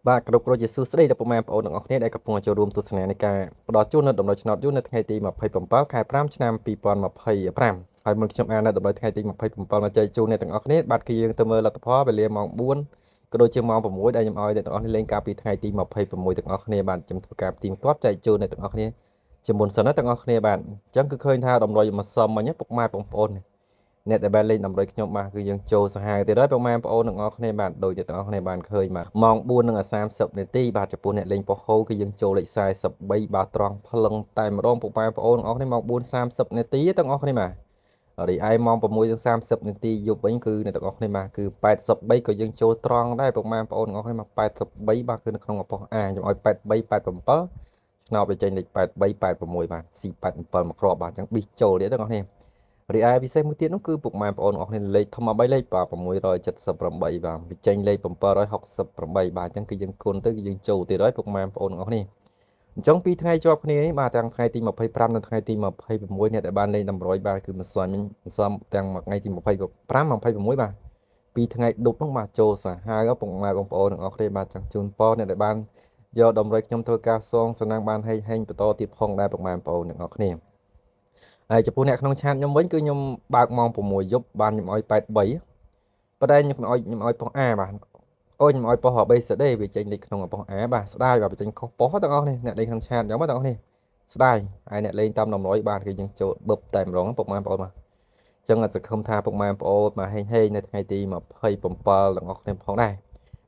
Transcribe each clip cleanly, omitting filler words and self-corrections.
បាទគ្រប់គ្រងជាសួស្តីដល់ពុកម៉ែបងប្អូនទាំងអស់គ្នាដែលកំពុងចូលរួមទស្សនានៃការផ្ដល់ជូននៅដំណោះឆ្នោតយូរនៅថ្ងៃទី27ខែ5ឆ្នាំ2025ហើយមុនខ្ញុំអាននៅដំណោះថ្ងៃទី27មកចែកជូនអ្នកទាំងអស់គ្នាបាទគឺយើងទៅមើលលទ្ធផលវេលាម៉ោង4ក៏ដូចជាម៉ោង6ដែលខ្ញុំឲ្យអ្នកទាំងអស់គ្នាលេងកាលពីថ្ងៃទី26ទាំងអស់គ្នាបាទខ្ញុំធ្វើការផ្ទៀងផ្ទាត់ចែកជូនអ្នកទាំងអស់គ្នាជាមុនសិនណាទាំងអស់គ្នាបាទអញ្ចឹងគឺឃើញថាដំណោះមកសមមិញពុកម៉ែបងប្អូនអ្នកដែលបានលេងតម្រុយខ្ញុំបាទគឺយើងចូលសាហាវទៀតហើយបងប្អូនទាំងអស់គ្នាបាទដូចអ្នកទាំងអស់គ្នាបានឃើញបាទម៉ោង4:30នាទីបាទចំពោះអ្នកលេងប៉ោះហូគឺយើងចូលលេខ43បាទត្រង់ផ្លឹងតែម្ដងបងប្អូនទាំងអស់គ្នាម៉ោង4:30នាទីទាំងអស់គ្នាបាទរីឯម៉ោង6:30នាទីយប់វិញគឺអ្នកទាំងអស់គ្នាបាទគឺ83ក៏យើងចូលត្រង់ដែរបងប្អូនទាំងអស់គ្នាមក83បាទគឺនៅក្នុងអប៉ុសអាខ្ញុំឲ្យ83 87ឆ្នោតវាចេញលេខ83 86បាទ C87 មកគ្រាប់បាទអញ្ចឹងប៊ីសចូលទៀតទាំងអស់គ្នារីឯពិសេសមួយទៀតនោះគឺពុកម៉ែបងប្អូនអស់គ្នាលេខធំ3លេខបាទ678បាទបញ្ចេញលេខ768បាទអញ្ចឹងគឺយើងគុណទៅគឺយើងចូលទៀតហើយពុកម៉ែបងប្អូនទាំងអស់គ្នាអញ្ចឹងពីថ្ងៃជាប់គ្នានេះបាទទាំងថ្ងៃទី25និងថ្ងៃទី26អ្នកដែលបានលេខតម្រុយបាទគឺមិនសមទាំងថ្ងៃទី25 26បាទពីថ្ងៃឌុបនោះបាទចូលសាហាវពុកម៉ែបងប្អូនទាំងអស់គ្នាបាទចង់ជូនពរអ្នកដែលបានយកតម្រុយខ្ញុំធ្វើការសងសំណាងបានហេងបន្តទៀតផងដែរពុកម៉ែបងប្អូនទាំងអស់គ្នាហើយចំពោះអ្នកក្នុងឆាតខ្ញុំវិញគឺខ្ញុំបើកម៉ោង6យប់បានខ្ញុំឲ្យ83ប៉ុន្តែខ្ញុំឲ្យប៉ុស A បាទអូខ្ញុំឲ្យប៉ុស BCD វាចេញលេខក្នុងប៉ុស A បាទស្ដាយបាទវាចេញខុសប៉ុសទាំងអស់នេះអ្នកលេងក្នុងឆាតខ្ញុំទាំងអស់នេះស្ដាយហើយអ្នកលេងតាមតម្រុយបាទគឺយើងចូលបឹបតែម្ដងពុកម៉ែបងប្អូនបាទអញ្ចឹងសង្ឃឹមថាពុកម៉ែបងប្អូនមកហេងនៅថ្ងៃទី27ទាំងអស់គ្នាផងដែរ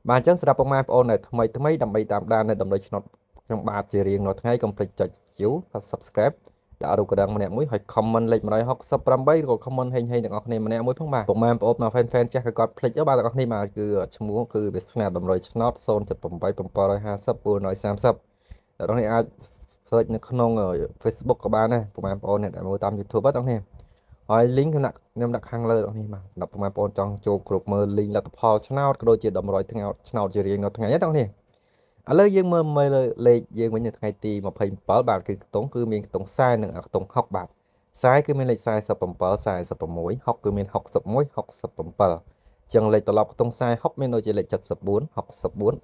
បាទអញ្ចឹងសម្រាប់ពុកម៉ែបងប្អូនដែលថ្មីដើម្បីតាមដាននៅដំណុយឆ្នោតខ្ញុំបាទជារៀងរាល់ថ្ងៃកុំភ្លេចចុច view subscribe ដាក់រូបកណ្ដឹងម្នាក់មួយហើយ comment លេខ168ឬក៏ comment ហេងទាំងអស់គ្នាម្នាក់មួយផងបាទពុកម៉ែបងប្អូនមក fan ចាស់ក៏គាត់ភ្លេចបាទទាំងអស់គ្នាបាទគឺឈ្មោះគឺវាស្នាតម្រុយឆ្នោត078 750 430ដល់នេះអាច search នៅក្នុង Facebook ក៏បានដែរពុកម៉ែបងប្អូនអ្នកដែលមើលតាម YouTube ហ្នឹងគ្នាហើយ link ខ្ញុំដាក់ខាងលើនេះបាទដល់ពុកម៉ែបងប្អូនចង់ចូលគ្រប់មើល link លទ្ធផលឆ្នោតក៏ដូចជាតម្រុយឆ្នោតជារៀងរាល់ថ្ងៃហ្នឹងគ្នាឥឡូវយើងមើលលេខយើងវិញនៅថ្ងៃទី27បាទគឺខ្ទង់គឺមានខ្ទង់40និងខ្ទង់60បាទ40គឺមានលេខ47 46 60គឺមាន61 67ចឹងលេខត្រឡប់ខ្ទង់40មានដូចជាលេខ74 64 16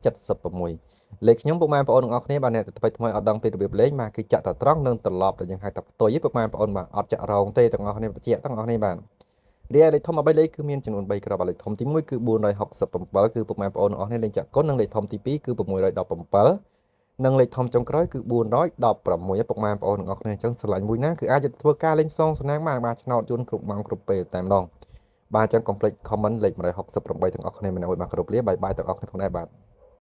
76លេខខ្ញុំពុកម៉ែបងប្អូនទាំងអស់គ្នាបាទអ្នកថ្មីអត់ដឹងពីរបៀបលេងបាទគឺចាក់តែត្រង់និងត្រឡប់ដែលយើងហៅថាផ្ទុយពុកម៉ែបងប្អូនបាទអត់ចាក់រងទេទាំងអស់គ្នាបញ្ជាក់ទាំងអស់គ្នាបាទរីឯលេខធំ13លេខគឺមានចំនួន3គ្រាប់លេខធំទី1គឺ467គឺពុកម៉ែបងប្អូនទាំងអស់គ្នាលេងចាក់គុណនិងលេខធំទី2គឺ617និងលេខធំចុងក្រោយគឺ416ពុកម៉ែបងប្អូនទាំងអស់គ្នាអញ្ចឹងស្រឡាញ់មួយណាគឺអាចធ្វើការលេងសងសំណាងបានឆ្នោតជូនគ្រប់ម៉ោងគ្រប់ពេលតែម្ដងបាទអញ្ចឹងកុំភ្លេច comment លេខ168ទាំងអស់គ្នាម្នាក់មួយបាទគ្រប់លាបាយទាំងអស់គ្នាផងដែរបាទ